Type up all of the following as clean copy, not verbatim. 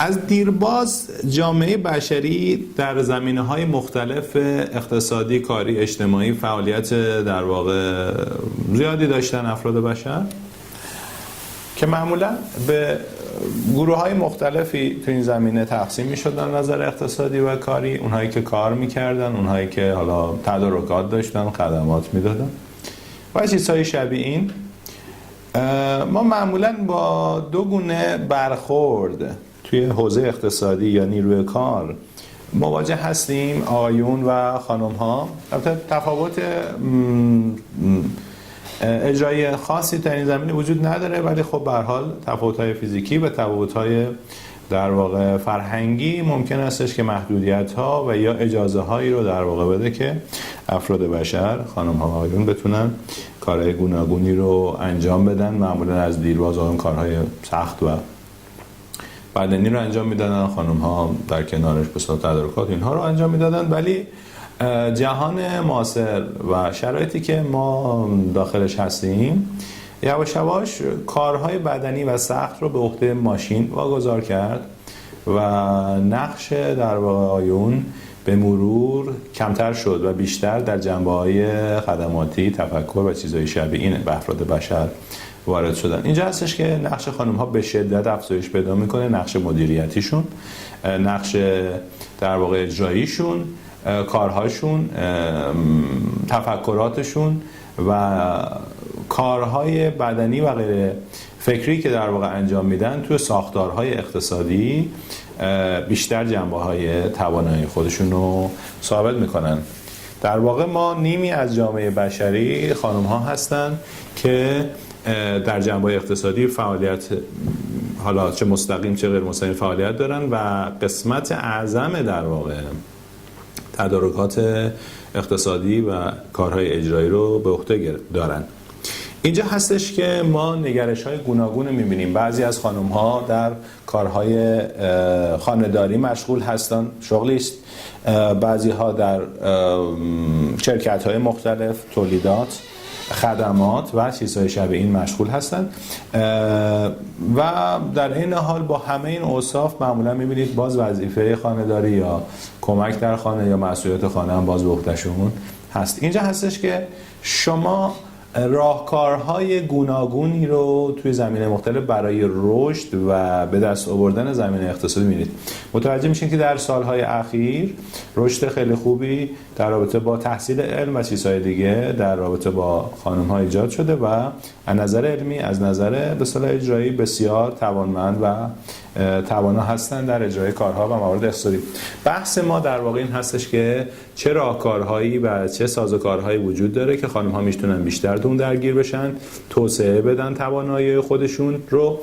از دیرباز جامعه بشری در زمینه‌های مختلف اقتصادی، کاری، اجتماعی فعالیت در واقع زیادی داشتن افراد بشر که معمولا به گروه‌های مختلفی تو این زمینه تقسیم می‌شدن نظر اقتصادی و کاری. اونهایی که کار می‌کردن، اونهایی که حالا تدارکات داشتن، خدمات می‌دادن و چیزهای شبیه این. ما معمولا با دو گونه برخورد توی حوزه اقتصادی یا نیروی کار مواجه هستیم، آقایون و خانم‌ها. البته تفاوت اجرایی خاصی در این زمینه وجود نداره، ولی خب به هر حال تفاوت‌های فیزیکی و تفاوت‌های در واقع فرهنگی ممکن استش که محدودیت‌ها و یا اجازه‌هایی رو در واقع بده که افراد بشر، خانم‌ها و آقایون، بتونن کارهای گوناگونی رو انجام بدن. معمولا از دیرباز آقایون کارهای سخت و بدنی رو انجام میدادن، خانم‌ها در کنارش به صورت تدارکات اینها رو انجام میدادن. ولی جهان معاصر و شرایطی که ما داخلش هستیم یواش یواش کارهای بدنی و سخت رو به عهده ماشین واگذار کرد و نقش در واقع آقایون به مرور کمتر شد و بیشتر در جنبه‌های خدماتی، تفکر و چیزهای شبیه این به افراد بشر وارد شدن. اینجا هستش که نقش خانم‌ها به شدت افزایش پیدا می‌کنه، نقش مدیریتیشون، نقش در واقع اجراییشون، کارهاشون، تفکراتشون و کارهای بدنی و غیر فکری که در واقع انجام میدن توی ساختارهای اقتصادی بیشتر جنبه‌های توانایی خودشون رو ثابت میکنن. در واقع ما نیمی از جامعه بشری خانم‌ها هستن که در جنبه اقتصادی فعالیت، حالا چه مستقیم چه غیر مستقیم، فعالیت دارن و قسمت اعظم در واقع تدارکات اقتصادی و کارهای اجرایی رو به عهده دارن. اینجا هستش که ما نگرش‌های گوناگون می‌بینیم. بعضی از خانم‌ها در کارهای خانه‌داری مشغول هستن، شغلی است. بعضی‌ها در شرکت‌های مختلف، تولیدات، خدمات و چیزهای شبیه این مشغول هستند و در این حال با همه این اوصاف معمولا می‌بینید باز وظیفه خانه‌داری یا کمک در خانه یا مسئولیت خانه هم باز به عهده‌شون هست. اینجا هستش که شما راهکارهای گوناگونی رو توی زمینه مختلف برای رشد و به دست آوردن زمینه اقتصادی می‌بینید. متوجه میشین که در سالهای اخیر رشد خیلی خوبی در رابطه با تحصیل علم و چیزهای دیگه در رابطه با خانم‌ها ایجاد شده و از نظر علمی، از نظر به اصطلاح اجرایی بسیار توانمند و توانا هستن در اجرای کارها و موارد اقتصادی. بحث ما در واقع این هستش که چه راهکارهایی و چه سازوکارهایی وجود داره که خانم‌ها میتونن بیشتر اون درگیر بشن، توسعه بدن توانایی خودشون رو،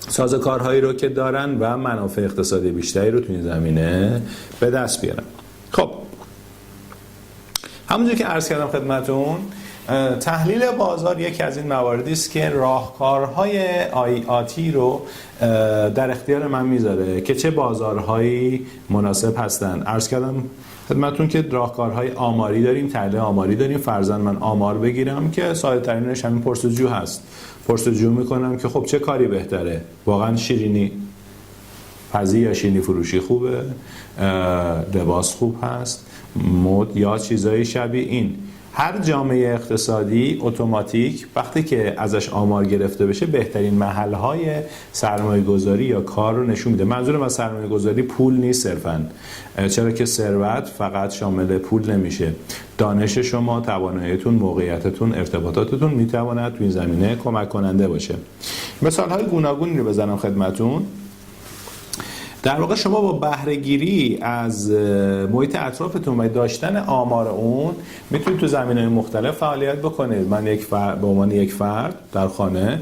سازوکارهایی رو که دارن و منافع اقتصادی بیشتری رو تو این زمینه به دست بیارن. خب همونجور که عرض کردم خدمتون، تحلیل بازار یکی از این مواردی است که راهکارهای آتی رو در اختیار من میذاره که چه بازارهایی مناسب هستن. عرض کردم خدمتون که راهکارهای آماری داریم، تحلیل آماری داریم. فرضاً من آمار بگیرم که ساده ترینش همین پرسجو هست. پرسجو میکنم که خب چه کاری بهتره؟ واقعا شیرینی پزی یا شیرینی فروشی خوبه؟ لباس خوب هست؟ مد یا چیزای شبیه این. هر جامعه اقتصادی اتوماتیک وقتی که ازش آمار گرفته بشه بهترین محل‌های سرمایه‌گذاری یا کار رو نشون میده. منظورم از سرمایه‌گذاری پول نیست صرفاً، چرا که ثروت فقط شامل پول نمیشه. دانش شما، تواناییتون، موقعیتتون، ارتباطاتتون میتواند تو این زمینه کمک کننده باشه. مثال‌های گوناگونی رو بزنم خدمتون. در واقع شما با بهره‌گیری از محیط اطرافتون و داشتن آمار اون میتونید تو زمینه‌های مختلف فعالیت بکنید. من به عنوان یک فرد در خانه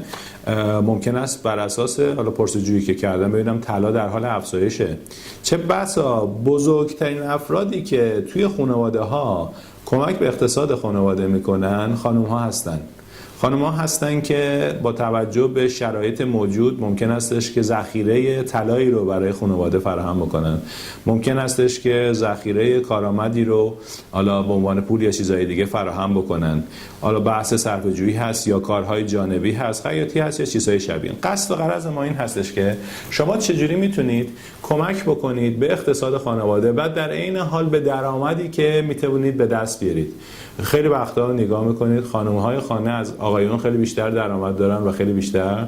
ممکن است بر اساس حالا پرسجویی که کردم ببینم طلا در حال افزایشه. چه بسا بزرگترین افرادی که توی خانواده‌ها کمک به اقتصاد خانواده میکنن خانم‌ها هستن. خانم‌ها هستن که با توجه به شرایط موجود ممکن استش که ذخیره طلایی رو برای خانواده فراهم بکنن، ممکن استش که ذخیره کارآمدی رو حالا به عنوان پول یا چیزهای دیگه فراهم بکنن، حالا بحث صرفه‌جویی هست یا کارهای جانبی هست، خیاطی هست یا چیزهای شبیه. قصد و غرض ما این هستش که شما چجوری میتونید کمک بکنید به اقتصاد خانواده و در عین حال به درآمدی که میتونید به دست بیارید. خیلی وقتا نگاه میکنید خانم‌های خانه از آقایون خیلی بیشتر درآمد دارن و خیلی بیشتر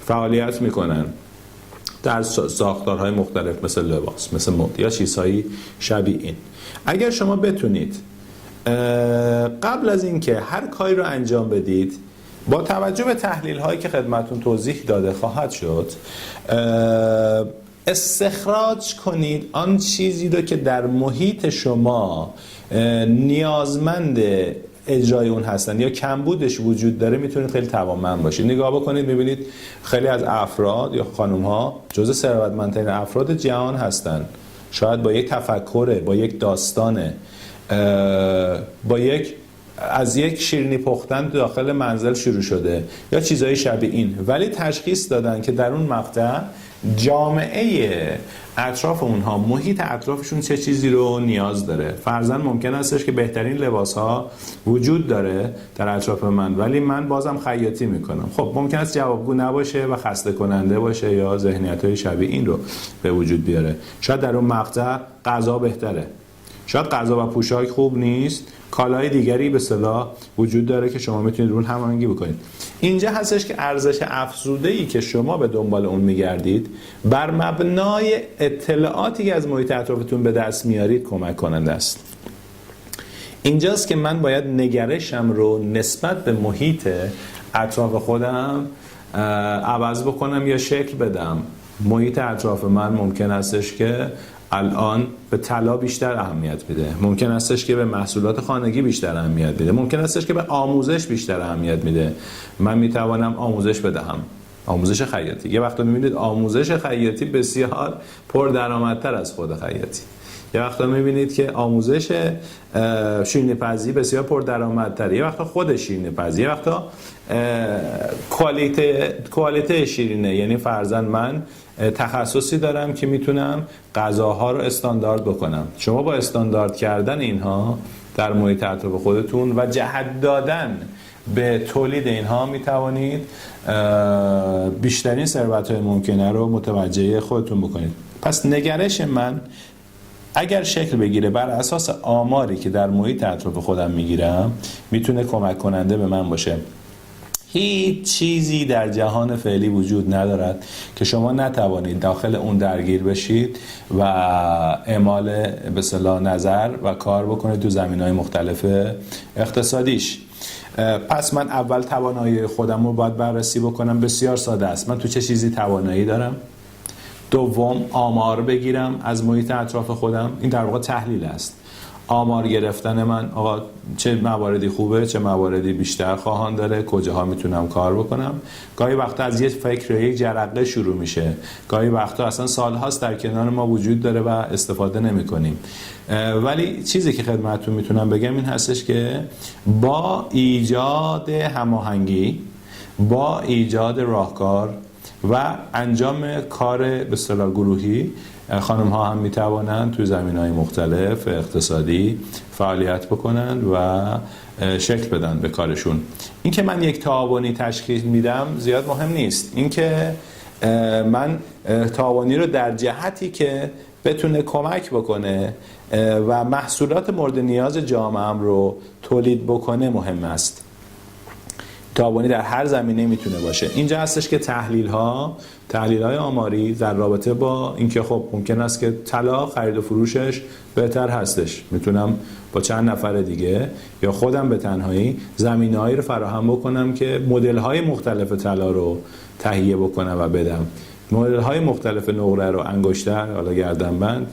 فعالیت میکنن در ساختارهای مختلف مثل لباس، مثل مد یا چیزهای شبیه این. اگر شما بتونید قبل از اینکه هر کاری رو انجام بدید با توجه به تحلیل هایی که خدمتون توضیح داده خواهد شد استخراج کنید آن چیزی رو که در محیط شما نیازمند اجرای اون هستن یا کمبودش وجود داره، میتونید خیلی توانمند باشید. نگاه بکنید میبینید خیلی از افراد یا خانم ها جزء ثروتمندترین افراد جهان هستن، شاید با یک تفکر، با یک داستان، با از یک شیرینی پختن داخل منزل شروع شده یا چیزهای شبیه این، ولی تشخیص دادن که در اون مقطع جامعه اطراف اونها، محیط اطرافشون چه چیزی رو نیاز داره. فرضاً ممکن استش که بهترین لباس ها وجود داره در اطراف من ولی من بازم خیاطی میکنم. خب ممکن است جوابگو نباشه و خسته کننده باشه یا ذهنیت های شبیه این رو به وجود بیاره. شاید در اون مقطع غذا بهتره، شاید غذا و پوشاک خوب نیست، کالای دیگری به اصطلاح وجود داره که شما میتونید اون هماهنگی بکنید. اینجا هستش که ارزش افزوده‌ای که شما به دنبال اون میگردید بر مبنای اطلاعاتی که از محیط اطرافتون به دست میارید کمک کننده است. اینجاست که من باید نگرشم رو نسبت به محیط اطراف خودم عوض بکنم یا شکل بدم. محیط اطراف من ممکن استش که الان به طلا بیشتر اهمیت میده، ممکن استش که به محصولات خانگی بیشتر اهمیت میده، ممکن استش که به آموزش بیشتر اهمیت میده. من میتوانم آموزش بدهم، آموزش خیاطی. یه وقتا میبینید آموزش خیاطی بسیار پردرآمدتر از خود خیاطی. یه وقتا میبینید که آموزش شیرینی‌پزی بسیار پردرآمدتره، یه وقتا خود شیرینی‌پزی، یه وقتا کوالیته شیرینه. یعنی فرضاً من تخصصی دارم که میتونم غذاها رو استاندارد بکنم. شما با استاندارد کردن اینها در محیط اطراف خودتون و جهت دادن به تولید اینها میتوانید بیشترین ثروت‌های ممکنه رو متوجه خودتون بکنید. پس نگرش من اگر شکل بگیره بر اساس آماری که در محیط اطراف خودم میگیرم میتونه کمک کننده به من باشه. هیچ چیزی در جهان فعلی وجود ندارد که شما نتوانید داخل اون درگیر بشید و اعمال به اصطلاح نظر و کار بکنید تو زمینه‌های مختلف اقتصادیش. پس من اول توانایی خودم رو باید بررسی بکنم. بسیار ساده است. من تو چه چیزی توانایی دارم؟ دوم آمار بگیرم از محیط اطراف خودم. این در واقع تحلیل است. آمار گرفتن من، آقا چه مواردی خوبه، چه مواردی بیشتر خواهان داره، کجاها میتونم کار بکنم. گاهی وقتا از یک فکر، یک جرقه شروع میشه، گاهی وقتا اصلا سالهاست در کنار ما وجود داره و استفاده نمی کنیم. ولی چیزی که خدمتتون میتونم بگم این هستش که با ایجاد هماهنگی، با ایجاد راهکار و انجام کار به اصطلاح گروهی، خانم ها هم میتوانند توی زمینهای مختلف اقتصادی فعالیت بکنند و شکل بدن به کارشون. این که من یک تعاونی تشکیل میدم زیاد مهم نیست. این که من تعاونی رو در جهتی که بتونه کمک بکنه و محصولات مورد نیاز جامعه‌ام رو تولید بکنه مهم است. تعاونی در هر زمینه میتونه باشه. اینجا هستش که تحلیل های آماری در رابطه با اینکه خب ممکن است که طلا خرید و فروشش بهتر هستش، میتونم با چند نفر دیگه یا خودم به تنهایی زمینه‌هایی رو فراهم بکنم که مدل‌های مختلف طلا رو تهیه بکنم و بدم. مدل‌های مختلف نقره رو، انگشتر، حالا گردنبند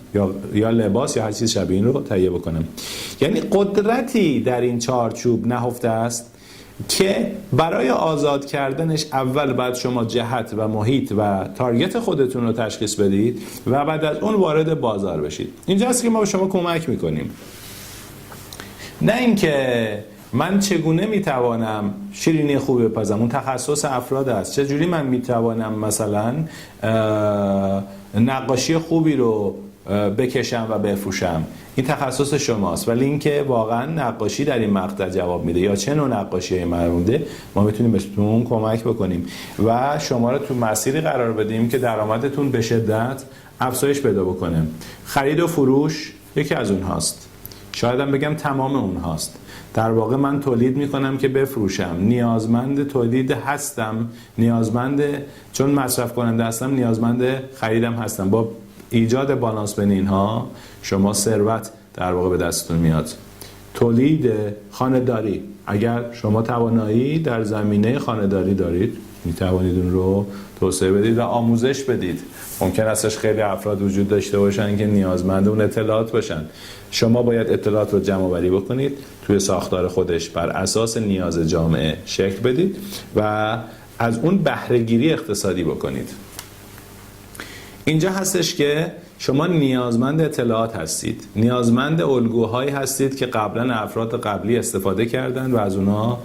یا لباس یا هر چیز شبیه این رو تهیه بکنم. یعنی قدرتی در این چارچوب نهفته است که برای آزاد کردنش اول باید شما جهت و محیط و تارگت خودتون رو تشخیص بدید و بعد از اون وارد بازار بشید. اینجاست که ما به شما کمک میکنیم. نه اینکه من چگونه میتوانم شیرینی خوبی بپزم؟ اون تخصص افراد است. چجوری من میتوانم مثلا نقاشی خوبی رو بکشم و بفروشم؟ این تخصص شماست. ولی اینکه واقعا نقاشی در این مقطع جواب میده یا چه نوع نقاشی مربوطه، ما میتونیم بهتون کمک بکنیم و شما رو تو مسیری قرار بدیم که درآمدتون به شدت افزایش پیدا بکنه. خرید و فروش یکی از اونهاست، شاید هم بگم تمام اونهاست. در واقع من تولید میکنم که بفروشم، نیازمند تولید هستم، نیازمند چون مصرف کننده هستم نیازمند خریدم هستم. با ایجاد بالانس بین اینها شما ثروت در واقع به دستتون میاد. تولید خانه‌داری، اگر شما توانایی در زمینه خانه‌داری دارید میتوانید اون رو توسعه بدید و آموزش بدید. ممکن استش خیلی افراد وجود داشته باشن که نیازمند اون اطلاعات باشن. شما باید اطلاعات رو جمع آوری بکنید، توی ساختار خودش بر اساس نیاز جامعه شکل بدید و از اون بهره گیری اقتصادی بکنید. اینجا هستش که شما نیازمند اطلاعات هستید، نیازمند الگوهایی هستید که قبلا افراد قبلی استفاده کردن و از اونها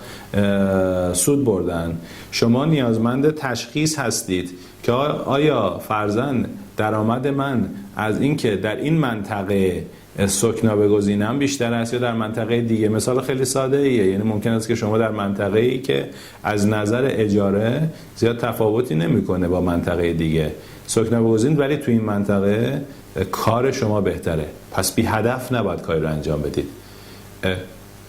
سود بردن. شما نیازمند تشخیص هستید که آیا فرضاً درآمد من از اینکه در این منطقه سکنا بگزینم بیشتر است یا در منطقه دیگه. مثال خیلی ساده ایه، یعنی ممکن است که شما در منطقه ای که از نظر اجاره زیاد تفاوتی نمیکنه با منطقه دیگه سکنا بگزینید، ولی تو این منطقه کار شما بهتره، پس بی هدف نباید کاری رو انجام بدید.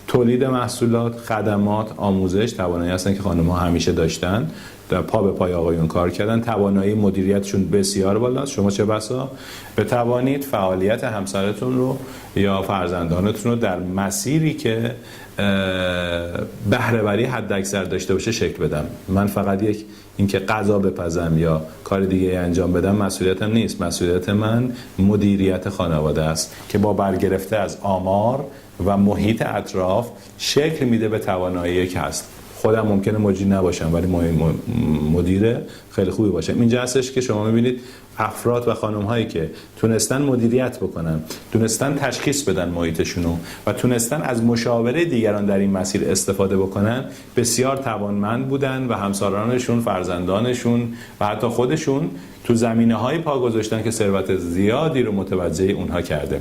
تولید محصولات، خدمات، آموزش توانایی هستن که خانم‌ها همیشه داشتن، در پا به پای آقایون کار کردن، توانایی مدیریتشون بسیار بالاست. شما چه بسا بتوانید فعالیت همسرتون رو یا فرزندانتون رو در مسیری که بهره‌وری حداکثر داشته باشه شکل بدم. من فقط اینکه غذا بپزم یا کار دیگه انجام بدم مسئولیتم نیست. مسئولیت من مدیریت خانواده است که با برگرفته از آمار و محیط اطراف شکل میده به توانایی که هست. خودم ممکنه مدیر نباشم ولی مدیر خیلی خوبی باشم. اینجا هستش که شما میبینید افراد و خانم هایی که تونستن مدیریت بکنن، تونستن تشخیص بدن محیطشونو و تونستن از مشاوره دیگران در این مسیر استفاده بکنن، بسیار توانمند بودن و همسرانشون، فرزندانشون و حتی خودشون تو زمینه های پا گذاشتن که ثروت زیادی رو متوجه اونها کرده.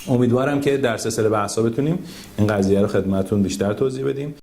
امیدوارم که در سلسله بحثا بتونیم این قضیه رو خدمتتون بیشتر توضیح بدیم.